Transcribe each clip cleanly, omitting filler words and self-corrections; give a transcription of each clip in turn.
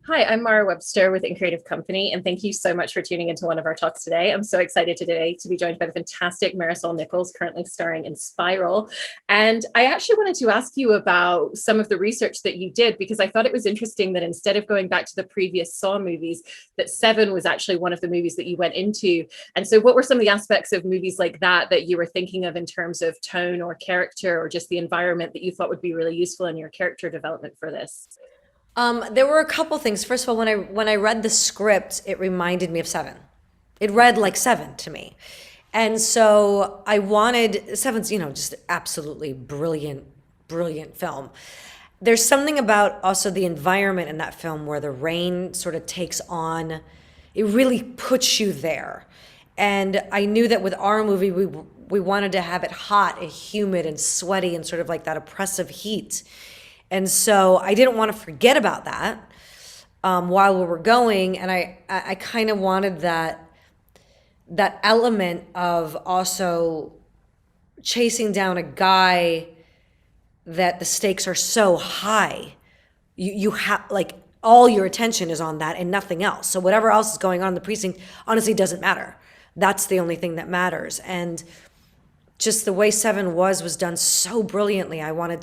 Hi, I'm Mara Webster with In Creative Company, and thank you so much for tuning into one of our talks today. I'm so excited today to be joined by the fantastic Marisol Nichols, currently starring in Spiral. And I actually wanted to ask you about some of the research that you did, because I thought it was interesting that instead of going back to the previous Saw movies, that Seven was actually one of the movies that you went into. And so what were some of the aspects of movies like that that you were thinking of in terms of tone or character or just the environment that you thought would be really useful in your character development for this? There were a couple things. First of all, when I read the script, it reminded me of Seven. It read like Seven to me, and so I wanted Seven's, just absolutely brilliant, brilliant film. There's something about also the environment in that film where the rain sort of takes on, it really puts you there. And I knew that with our movie, we wanted to have it hot and humid and sweaty and sort of like that oppressive heat. And so I didn't want to forget about that while we were going, and I kind of wanted that element of also chasing down a guy that the stakes are so high. You have like all your attention is on that and nothing else. So whatever else is going on in the precinct honestly doesn't matter. That's the only thing that matters. And just the way Seven was done so brilliantly. I wanted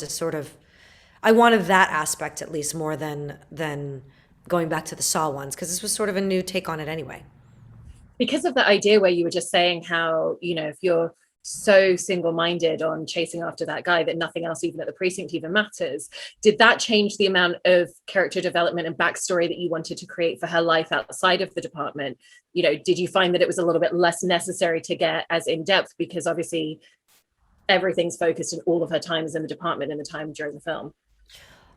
that aspect at least more than going back to the Saw ones, because this was sort of a new take on it anyway. Because of the idea where you were just saying how, if you're so single-minded on chasing after that guy that nothing else even at the precinct even matters, did that change the amount of character development and backstory that you wanted to create for her life outside of the department? Did you find that it was a little bit less necessary to get as in depth because obviously everything's focused and all of her time is in the department in the time during the film?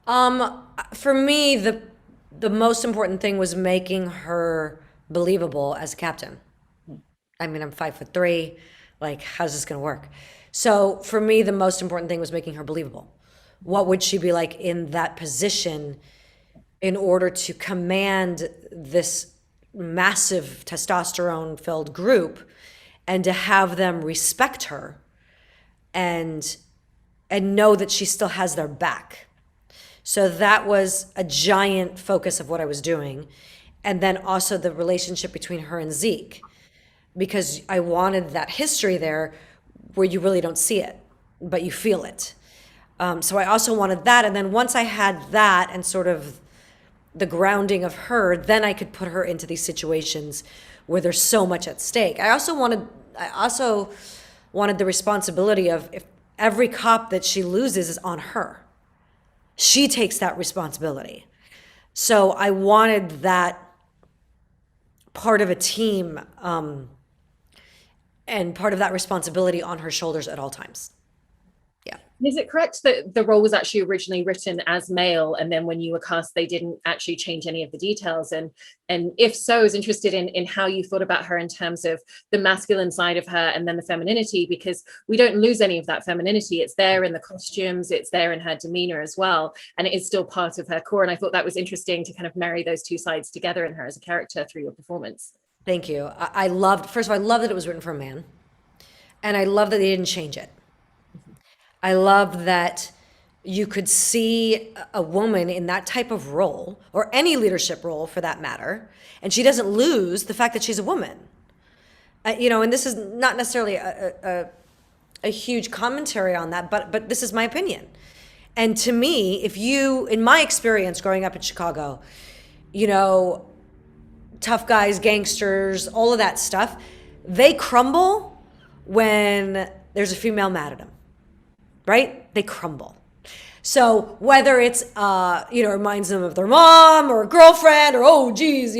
For me, the most important thing was making her believable as a captain. I mean, I'm 5'3". Like, how's this gonna work? So for me, the most important thing was making her believable. What would she be like in that position in order to command this massive testosterone filled group and to have them respect her and know that she still has their back. So that was a giant focus of what I was doing. And then also the relationship between her and Zeke, because I wanted that history there where you really don't see it, but you feel it. So I also wanted that. And then once I had that and sort of the grounding of her, then I could put her into these situations where there's so much at stake. I also wanted the responsibility of, if every cop that she loses is on her, she takes that responsibility. So I wanted that part of a team, and part of that responsibility on her shoulders at all times. Yeah. Is it correct that the role was actually originally written as male, and then when you were cast, they didn't actually change any of the details? And if so, I was interested in how you thought about her in terms of the masculine side of her and then the femininity, because we don't lose any of that femininity. It's there in the costumes, it's there in her demeanor as well, and it is still part of her core. And I thought that was interesting to kind of marry those two sides together in her as a character through your performance. Thank you. I loved, first of all, I love that it was written for a man. And I love that they didn't change it. I love that you could see a woman in that type of role, or any leadership role for that matter, and she doesn't lose the fact that she's a woman. And this is not necessarily a huge commentary on that, but this is my opinion. And to me, if you, in my experience growing up in Chicago, you know, tough guys, gangsters, all of that stuff, they crumble when there's a female mad at them, right? They crumble. So whether it's, reminds them of their mom or a girlfriend or, oh, geez,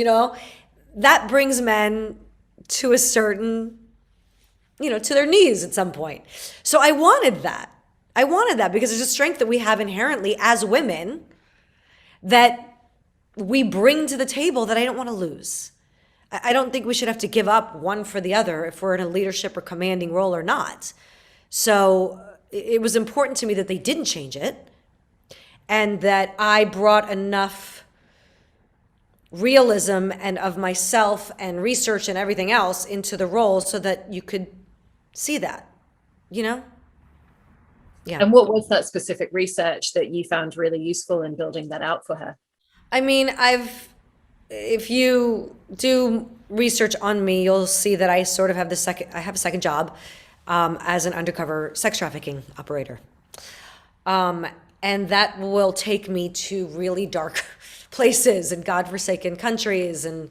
that brings men to a certain, to their knees at some point. So I wanted that. I wanted that because there's a strength that we have inherently as women that we bring to the table that I don't want to lose. I don't think we should have to give up one for the other if we're in a leadership or commanding role or not. So it was important to me that they didn't change it, and that I brought enough realism and of myself and research and everything else into the role so that you could see that, you know? Yeah. And what was that specific research that you found really useful in building that out for her? I mean, if you do research on me, you'll see that I sort of have I have a second job as an undercover sex trafficking operator. And that will take me to really dark places and godforsaken countries and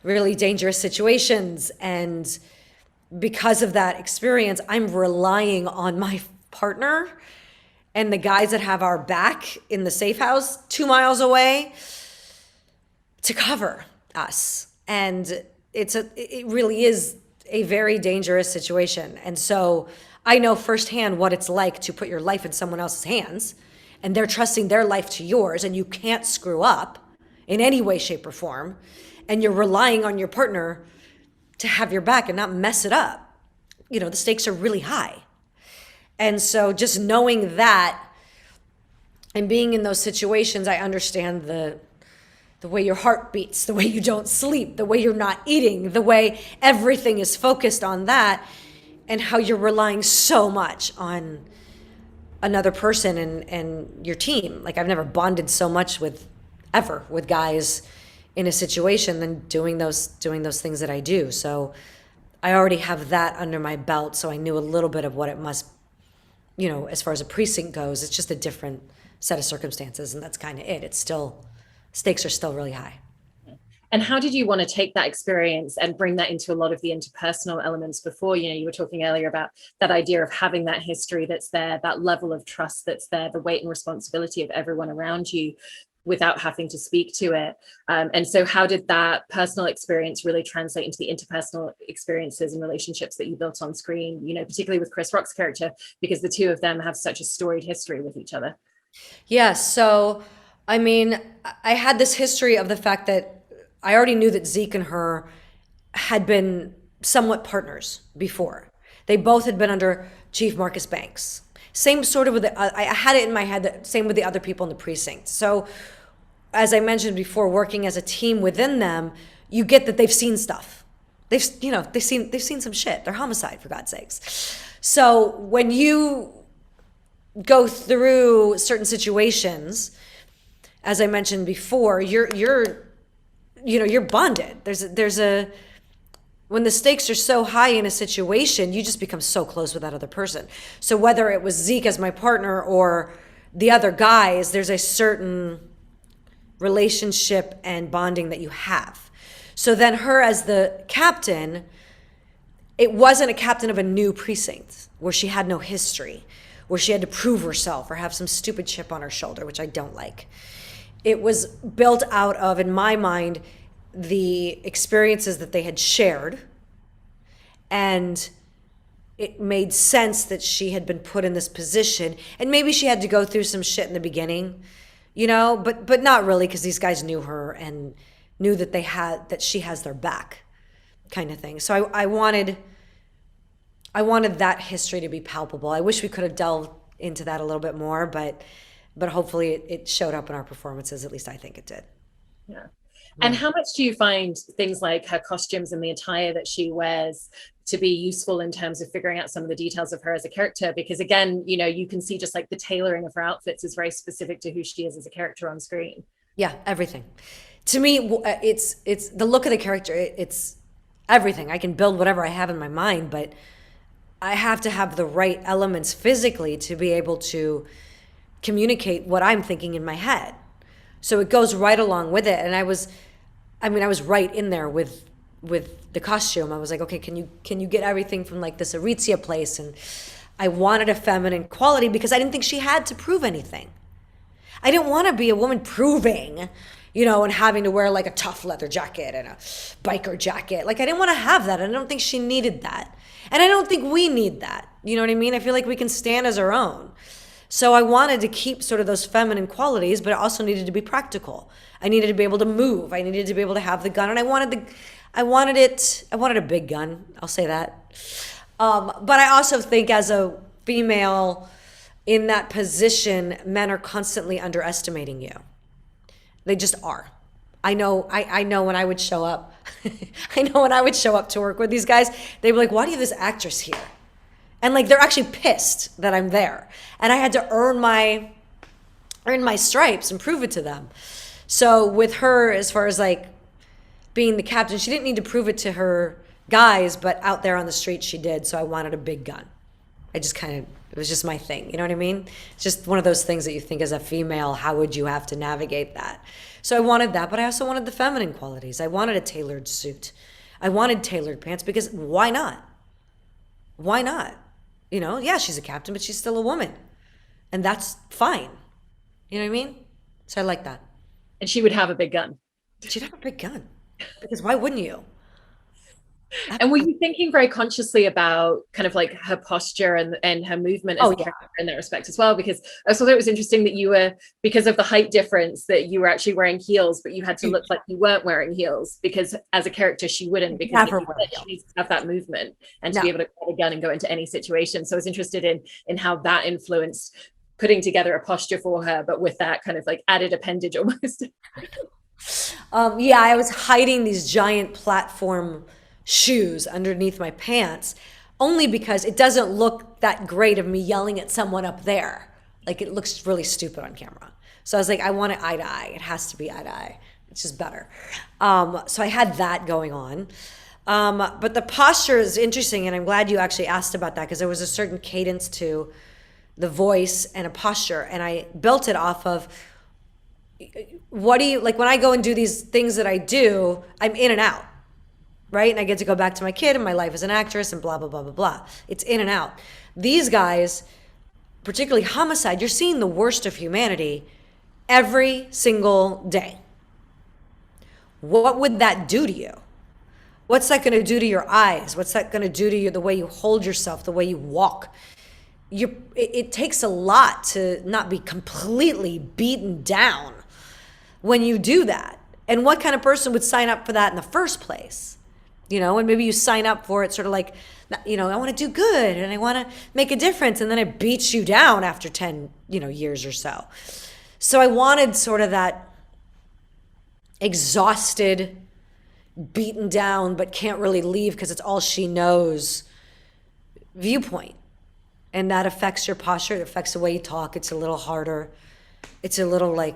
really dangerous situations. And because of that experience, I'm relying on my partner and the guys that have our back in the safe house 2 miles away to cover us. And it really is a very dangerous situation. And so I know firsthand what it's like to put your life in someone else's hands, and they're trusting their life to yours, and you can't screw up in any way, shape, or form. And you're relying on your partner to have your back and not mess it up. You know, the stakes are really high. And so just knowing that and being in those situations, I understand the way your heart beats, the way you don't sleep, the way you're not eating, the way everything is focused on that, and how you're relying so much on another person and your team. Like, I've never bonded so much with guys in a situation than doing those things that I do. So I already have that under my belt, so I knew a little bit of what it must, as far as a precinct goes. It's just a different set of circumstances, and that's kind of it. It's still, stakes are still really high. And how did you want to take that experience and bring that into a lot of the interpersonal elements before? You were talking earlier about that idea of having that history that's there, that level of trust that's there, the weight and responsibility of everyone around you without having to speak to it. And so how did that personal experience really translate into the interpersonal experiences and relationships that you built on screen, particularly with Chris Rock's character, because the two of them have such a storied history with each other? Yeah, so I mean, I had this history of the fact that I already knew that Zeke and her had been somewhat partners before. They both had been under Chief Marcus Banks. Same sort of with I had it in my head that same with the other people in the precinct. So as I mentioned before, working as a team within them, you get that they've seen stuff. They've seen some shit. They're homicide, for God's sakes. So when you go through certain situations, as I mentioned before, you're bonded. When the stakes are so high in a situation, you just become so close with that other person. So whether it was Zeke as my partner or the other guys, there's a certain relationship and bonding that you have. So then her as the captain, it wasn't a captain of a new precinct where she had no history, where she had to prove herself or have some stupid chip on her shoulder, which I don't like. It was built out of, in my mind, the experiences that they had shared, and it made sense that she had been put in this position, and maybe she had to go through some shit in the beginning, but not really, because these guys knew her and knew that she has their back, kind of thing. So I wanted that history to be palpable. I wish we could have delved into that a little bit more, but hopefully it showed up in our performances. At least I think it did. Yeah. And how much do you find things like her costumes and the attire that she wears to be useful in terms of figuring out some of the details of her as a character? Because again, you can see just like the tailoring of her outfits is very specific to who she is as a character on screen. Yeah, everything. To me, it's the look of the character. It's everything. I can build whatever I have in my mind, but I have to have the right elements physically to be able to communicate what I'm thinking in my head. So it goes right along with it. And I was right in there with the costume. I was like, okay, can you get everything from like this Aritzia place? And I wanted a feminine quality because I didn't think she had to prove anything. I didn't want to be a woman proving, and having to wear like a tough leather jacket and a biker jacket. Like, I didn't want to have that. And I don't think she needed that. And I don't think we need that. You know what I mean? I feel like we can stand as our own. So I wanted to keep sort of those feminine qualities, but it also needed to be practical. I needed to be able to move. I needed to be able to have the gun, and I wanted a big gun. I'll say that. But I also think as a female in that position, men are constantly underestimating you. They just are. I know when I would show up. I know when I would show up to work with these guys, they'd be like, "Why do you have this actress here?" And like, they're actually pissed that I'm there. And I had to earn my stripes and prove it to them. So with her, as far as like being the captain. She didn't need to prove it to her guys, but out there on the street she did. So I wanted a big gun. It was just my thing. You know what I mean? It's just one of those things that you think as a female, how would you have to navigate that? So I wanted that, but I also wanted the feminine qualities. I wanted a tailored suit. I wanted tailored pants because why not? Why not? You know, yeah, she's a captain, but she's still a woman. And that's fine. You know what I mean? So I like that. And she would have a big gun. She'd have a big gun. Because why wouldn't you? And were you thinking very consciously about kind of like her posture and her movement as a character in that respect as well? Because I also thought it was interesting that you were, because of the height difference, that you were actually wearing heels, but you had to look like you weren't wearing heels because as a character she wouldn't, because she needs to have that movement and to be able to grab a gun and go into any situation. So I was interested in how that influenced putting together a posture for her, but with that kind of like added appendage almost. I was hiding these giant platform shoes underneath my pants only because it doesn't look that great of me yelling at someone up there. Like it looks really stupid on camera. So I was like, I want it eye to eye. It has to be eye to eye. It's just better. So I had that going on. But the posture is interesting, and I'm glad you actually asked about that because there was a certain cadence to the voice and a posture, and I built it off of what do you like when I go and do these things that I do, I'm in and out. Right? And I get to go back to my kid and my life as an actress and blah, blah, blah, blah, blah. It's in and out. These guys, particularly homicide, you're seeing the worst of humanity every single day. What would that do to you? What's that going to do to your eyes? What's that going to do to you, the way you hold yourself, the way you walk? It takes a lot to not be completely beaten down when you do that. And what kind of person would sign up for that in the first place? You know, and maybe you sign up for it sort of like, you know, I want to do good and I want to make a difference. And then it beats you down after 10, years or so. So I wanted sort of that exhausted, beaten down, but can't really leave because it's all she knows viewpoint. And that affects your posture. It affects the way you talk. It's a little harder. It's a little like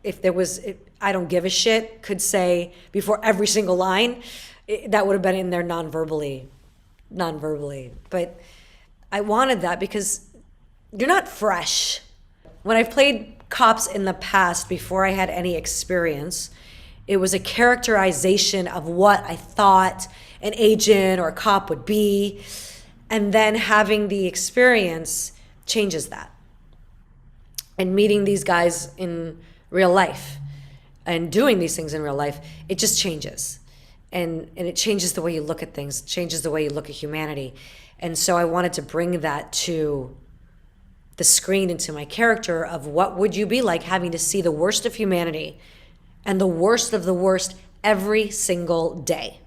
if there was, I don't give a shit, could say before every single line, that would have been in there non-verbally. But I wanted that because you're not fresh. When I've played cops in the past, before I had any experience, it was a characterization of what I thought an agent or a cop would be. And then having the experience changes that. And meeting these guys in real life and doing these things in real life, it just changes. And it changes the way you look at things, changes the way you look at humanity. And so I wanted to bring that to the screen and to my character of what would you be like having to see the worst of humanity and the worst of the worst every single day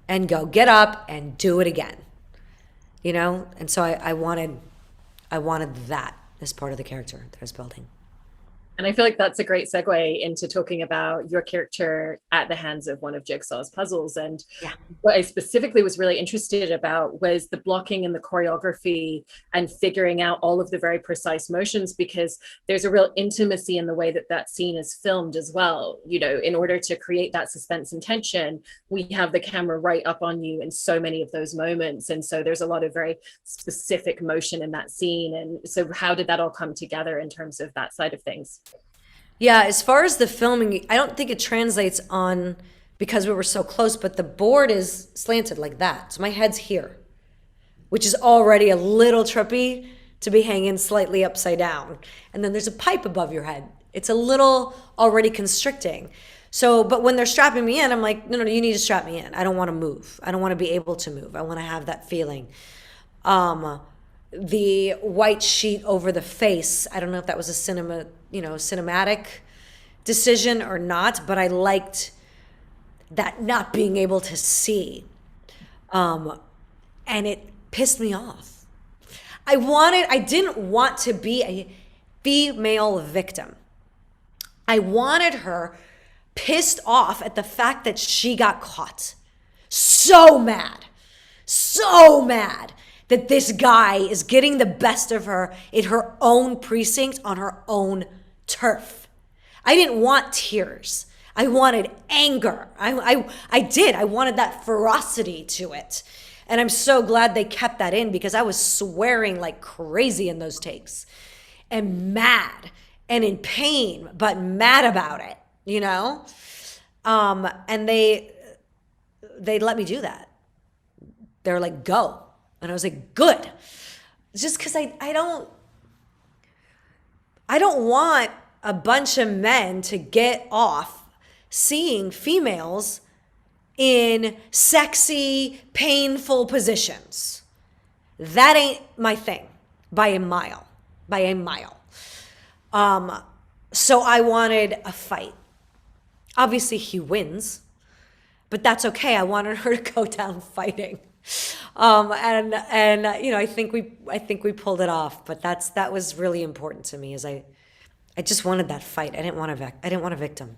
and go get up and do it again, And so I wanted that as part of the character that I was building. And I feel like that's a great segue into talking about your character at the hands of one of Jigsaw's puzzles. And what I specifically was really interested about was the blocking and the choreography and figuring out all of the very precise motions, because there's a real intimacy in the way that that scene is filmed as well. In order to create that suspense and tension, we have the camera right up on you in so many of those moments. And so there's a lot of very specific motion in that scene. And so how did that all come together in terms of that side of things? Yeah, as far as the filming, I don't think it translates on because we were so close, but the board is slanted like that. So my head's here, which is already a little trippy to be hanging slightly upside down. And then there's a pipe above your head. It's a little already constricting. So, but when they're strapping me in, I'm like, no, you need to strap me in. I don't want to move. I don't want to be able to move. I want to have that feeling. The white sheet over the face, I don't know if that was a cinematic decision or not, but I liked that not being able to see. And it pissed me off. I didn't want to be a female victim. I wanted her pissed off at the fact that she got caught. So mad that this guy is getting the best of her in her own precinct on her own turf. I didn't want tears. I wanted anger. I did. I wanted that ferocity to it. And I'm so glad they kept that in, because I was swearing like crazy in those takes, and mad and in pain, but mad about it, you know? And they let me do that. They're like, go. And I was like, good. Just because I don't want a bunch of men to get off seeing females in sexy, painful positions. That ain't my thing by a mile, by a mile. So I wanted a fight. Obviously he wins, but that's okay. I wanted her to go down fighting. And you know, I think we pulled it off, but that was really important to me, is I just wanted that fight. I didn't want a victim,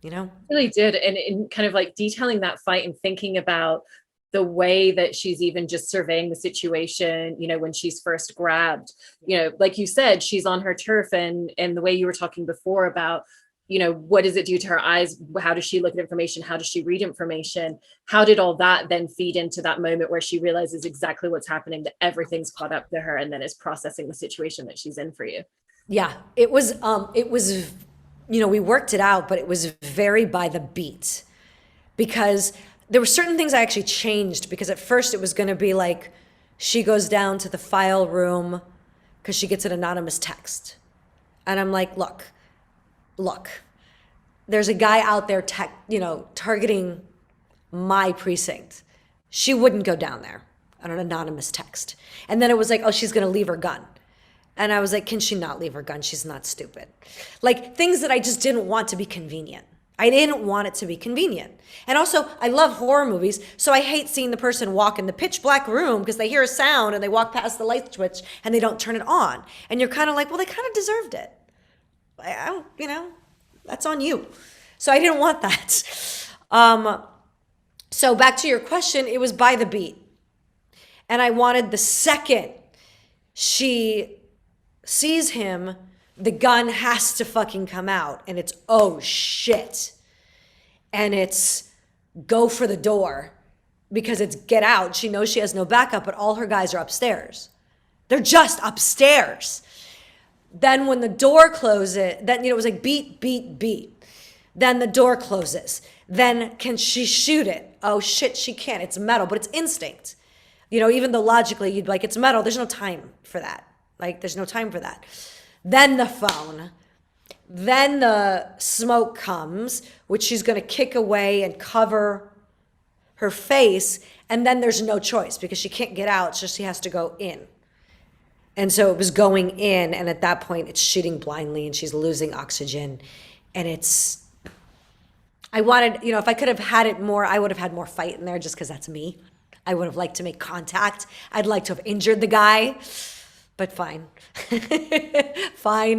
you know? Really did. And in kind of like detailing that fight and thinking about the way that she's even just surveying the situation, you know, when she's first grabbed, you know, like you said, she's on her turf, and the way you were talking before about, you know, what does it do to her eyes? How does she look at information? How does she read information? How did all that then feed into that moment where she realizes exactly what's happening, that everything's caught up to her, and then is processing the situation that she's in for you? Yeah, it was, you know, we worked it out, but it was very by the beat, because there were certain things I actually changed, because at first it was going to be like, she goes down to the file room because she gets an anonymous text. And I'm like, look, there's a guy out there, targeting my precinct. She wouldn't go down there on an anonymous text. And then it was like, oh, she's going to leave her gun. And I was like, can she not leave her gun? She's not stupid. Like, things that I just didn't want to be convenient. I didn't want it to be convenient. And also, I love horror movies, so I hate seeing the person walk in the pitch black room because they hear a sound and they walk past the light switch and they don't turn it on. And you're kind of like, well, they kind of deserved it. I don't, you know, that's on you. So I didn't want that. So back to your question, it was by the beat. And I wanted, the second she sees him, the gun has to fucking come out, and it's, oh shit. And it's go for the door, because it's get out. She knows she has no backup, but all her guys are upstairs. They're just upstairs. Then when the door closes, then, you know, it was like beat, beat, beat. Then the door closes. Then can she shoot it? Oh shit, she can't. It's metal, but it's instinct. You know, even though logically you'd be like, it's metal, there's no time for that. Like, there's no time for that. Then the phone. Then the smoke comes, which she's going to kick away and cover her face. And then there's no choice, because she can't get out, so she has to go in. And so it was going in, and at that point it's shooting blindly and she's losing oxygen. And it's, I wanted, you know, if I could have had it more, I would have had more fight in there, just because that's me. I would have liked to make contact. I'd like to have injured the guy, but fine. Fine.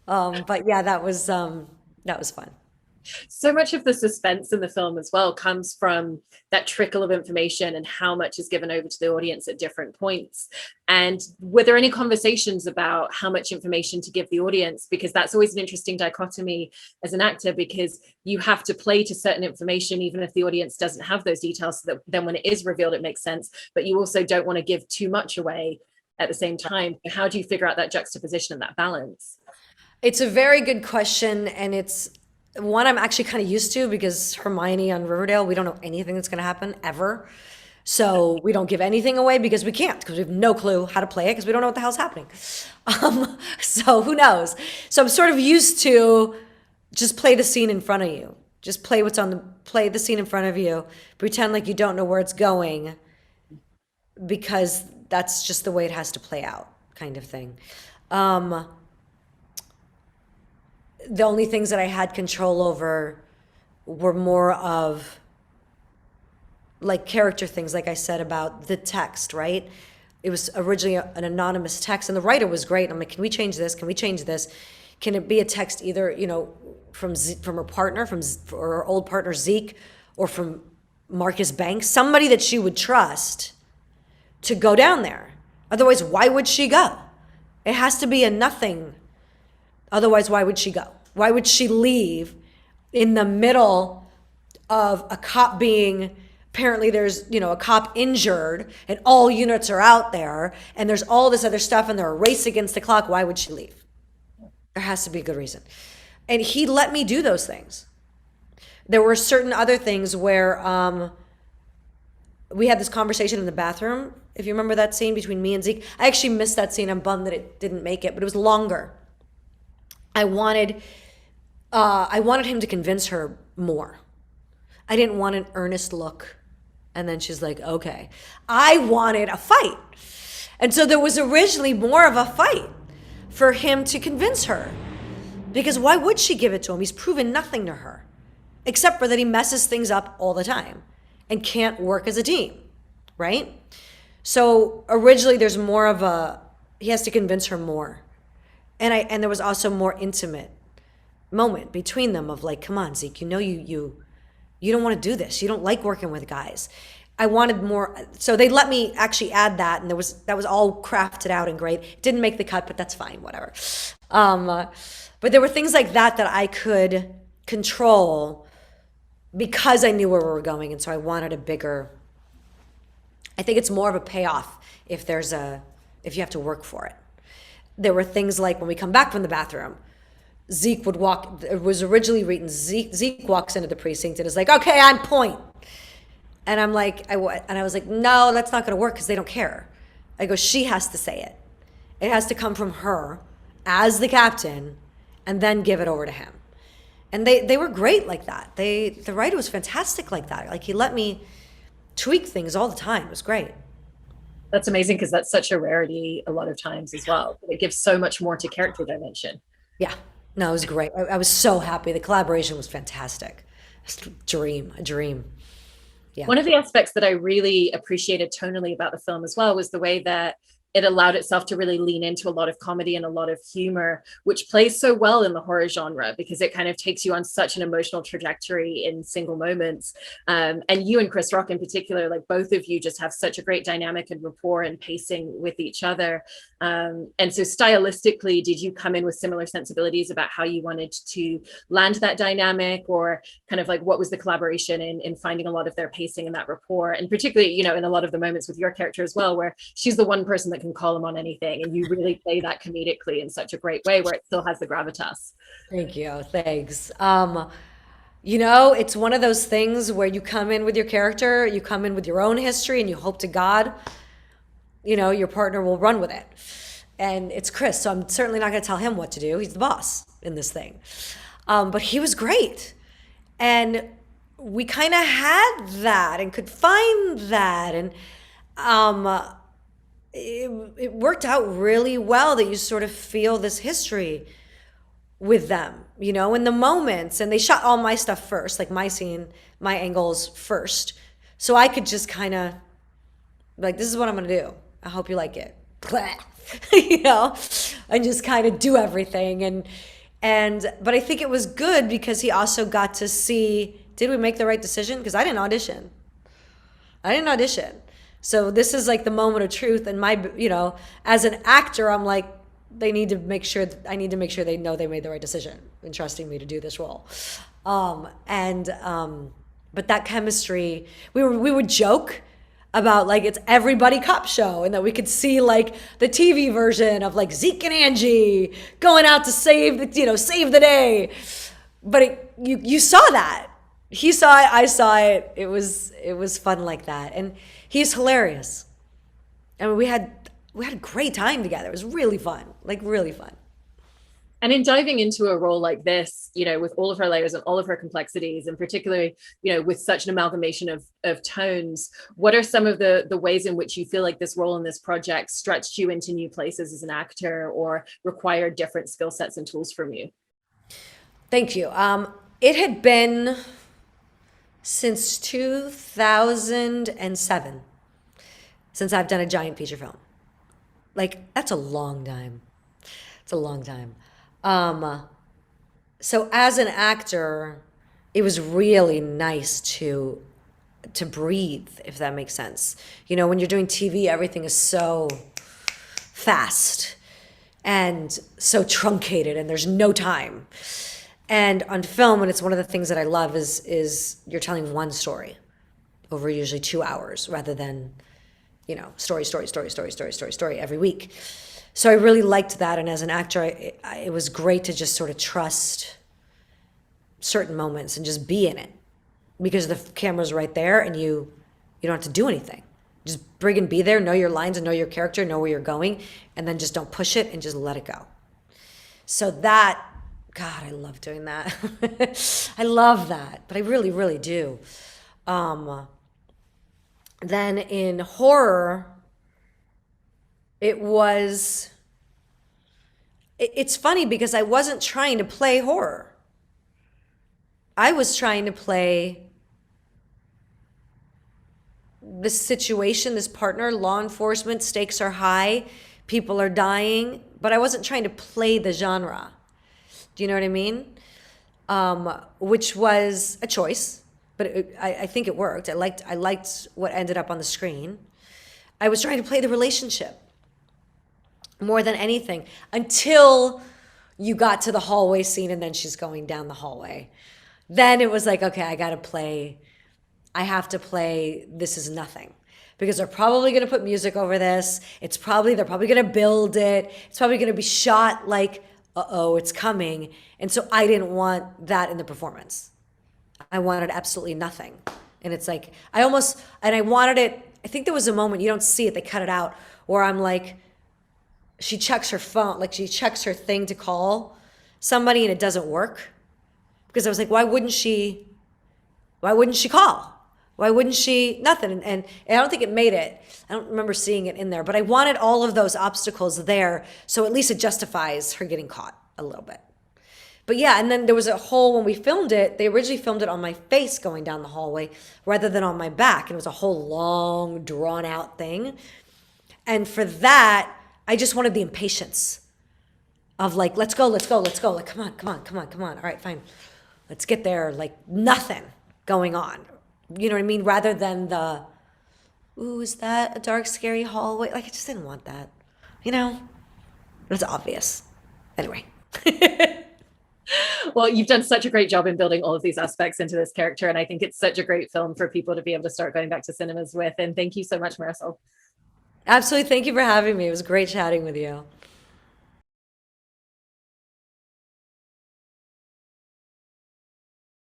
But yeah, that was fun. So much of the suspense in the film as well comes from that trickle of information and how much is given over to the audience at different points. And were there any conversations about how much information to give the audience? Because that's always an interesting dichotomy as an actor, because you have to play to certain information, even if the audience doesn't have those details, so that then when it is revealed, it makes sense. But you also don't want to give too much away at the same time. How do you figure out that juxtaposition and that balance? It's a very good question, and it's one I'm actually kind of used to, because Hermione on Riverdale, we don't know anything that's going to happen ever. So we don't give anything away, because we can't, because we have no clue how to play it, because we don't know what the hell's happening. So who knows? So I'm sort of used to just play the scene in front of you. Just play play the scene in front of you. Pretend like you don't know where it's going, because that's just the way it has to play out, kind of thing. The only things that I had control over were more of like character things, like I said about the text, right? It was originally an anonymous text, and the writer was great. I'm like, can we change this? Can we change this? Can it be a text either, you know, from her partner, from her old partner Zeke, or from Marcus Banks, somebody that she would trust to go down there? Otherwise, why would she go? It has to be a nothing. Otherwise, why would she go? Why would she leave in the middle of a cop being, apparently there's, a cop injured and all units are out there and there's all this other stuff and they're a race against the clock. Why would she leave? There has to be a good reason. And he let me do those things. There were certain other things where we had this conversation in the bathroom. If you remember that scene between me and Zeke, I actually missed that scene. I'm bummed that it didn't make it, but it was longer. I wanted him to convince her more. I didn't want an earnest look. And then she's like, okay. I wanted a fight. And so there was originally more of a fight for him to convince her. Because why would she give it to him? He's proven nothing to her. Except for that he messes things up all the time and can't work as a team, right? So originally there's more of he has to convince her more. And there was also more intimate moment between them of like, come on, Zeke, you don't want to do this. You don't like working with guys. I wanted more. So they let me actually add that. And that was all crafted out and great. It didn't make the cut, but that's fine, whatever. But there were things like that I could control because I knew where we were going. And so I wanted I think it's more of a payoff if you have to work for it. There were things like when we come back from the bathroom, Zeke would walk, it was originally written, Zeke walks into the precinct and is like, okay, I'm point. And I'm like, I was like, no, that's not going to work because they don't care. I go, she has to say it. It has to come from her as the captain and then give it over to him. And they were great like that. The writer was fantastic like that. Like he let me tweak things all the time. It was great. That's amazing because that's such a rarity a lot of times as well. It gives so much more to character dimension. Yeah. No, it was great. I was so happy. The collaboration was fantastic. Just a dream. Yeah. One of the aspects that I really appreciated tonally about the film as well was the way that it allowed itself to really lean into a lot of comedy and a lot of humor, which plays so well in the horror genre because it kind of takes you on such an emotional trajectory in single moments. And you and Chris Rock in particular, like both of you just have such a great dynamic and rapport and pacing with each other. And so stylistically, did you come in with similar sensibilities about how you wanted to land that dynamic, or kind of like what was the collaboration in finding a lot of their pacing and that rapport? And particularly, in a lot of the moments with your character as well, where she's the one person that can call him on anything, and you really play that comedically in such a great way where it still has the gravitas. Thank you. Thanks. It's one of those things where you come in with your character, you come in with your own history, and you hope to God, your partner will run with it. And it's Chris, so I'm certainly not going to tell him what to do. He's the boss in this thing. But he was great. And we kind of had that and could find that. And it worked out really well that you sort of feel this history with them, in the moments. And they shot all my stuff first, like my scene, my angles first. So I could just kind of like, this is what I'm going to do. I hope you like it. And just kind of do everything. But I think it was good because he also got to see, did we make the right decision? Because I didn't audition. So this is like the moment of truth. And as an actor, I'm like, I need to make sure they know they made the right decision in trusting me to do this role. But that chemistry, we would joke about like it's everybody cop show, and that we could see like the TV version of like Zeke and Angie going out to save the day. But you saw that. He saw it, I saw it. It was fun like that. And he's hilarious. I mean, we had a great time together. It was really fun, like really fun. And in diving into a role like this, with all of her layers and all of her complexities, and particularly, with such an amalgamation of tones, what are some of the ways in which you feel like this role in this project stretched you into new places as an actor or required different skill sets and tools from you? Thank you. It had been since 2007 since I've done a giant feature film. Like, that's a long time. It's a long time. So as an actor, it was really nice to breathe, if that makes sense. When you're doing TV, everything is so fast and so truncated, and there's no time. And on film, and it's one of the things that I love is you're telling one story over usually 2 hours rather than, story every week. So I really liked that. And as an actor, it was great to just sort of trust certain moments and just be in it because the camera's right there and you don't have to do anything. Just bring and be there, know your lines and know your character, know where you're going, and then just don't push it and just let it go. So that, God, I love doing that. I love that, but I really, really do. Then in horror, it's funny because I wasn't trying to play horror. I was trying to play this situation, this partner, law enforcement, stakes are high, people are dying, but I wasn't trying to play the genre. Do you know what I mean? Which was a choice, but I think it worked. I liked what ended up on the screen. I was trying to play the relationship more than anything until you got to the hallway scene and then she's going down the hallway. Then it was like, okay, I have to play This Is Nothing because they're probably going to put music over this. They're probably going to build it. It's probably going to be shot like, uh-oh, it's coming. And so I didn't want that in the performance. I wanted absolutely nothing. And it's like, I wanted it, I think there was a moment, you don't see it, they cut it out, where I'm like, she checks her phone, like she checks her thing to call somebody and it doesn't work. Because I was like, why wouldn't she call? Why wouldn't she, nothing. And I don't think it made it. I don't remember seeing it in there, but I wanted all of those obstacles there. So at least it justifies her getting caught a little bit. But yeah, and then there was a whole, when we filmed it, they originally filmed it on my face going down the hallway rather than on my back. And it was a whole long, drawn out thing. And for that, I just wanted the impatience of like, let's go. Like, come on. All right, fine. Let's get there. Like nothing going on. You know what I mean? Rather than the, ooh, is that a dark, scary hallway? Like, I just didn't want that, But it's obvious. Anyway. Well, you've done such a great job in building all of these aspects into this character. And I think it's such a great film for people to be able to start going back to cinemas with. And thank you so much, Marisol. Absolutely. Thank you for having me. It was great chatting with you.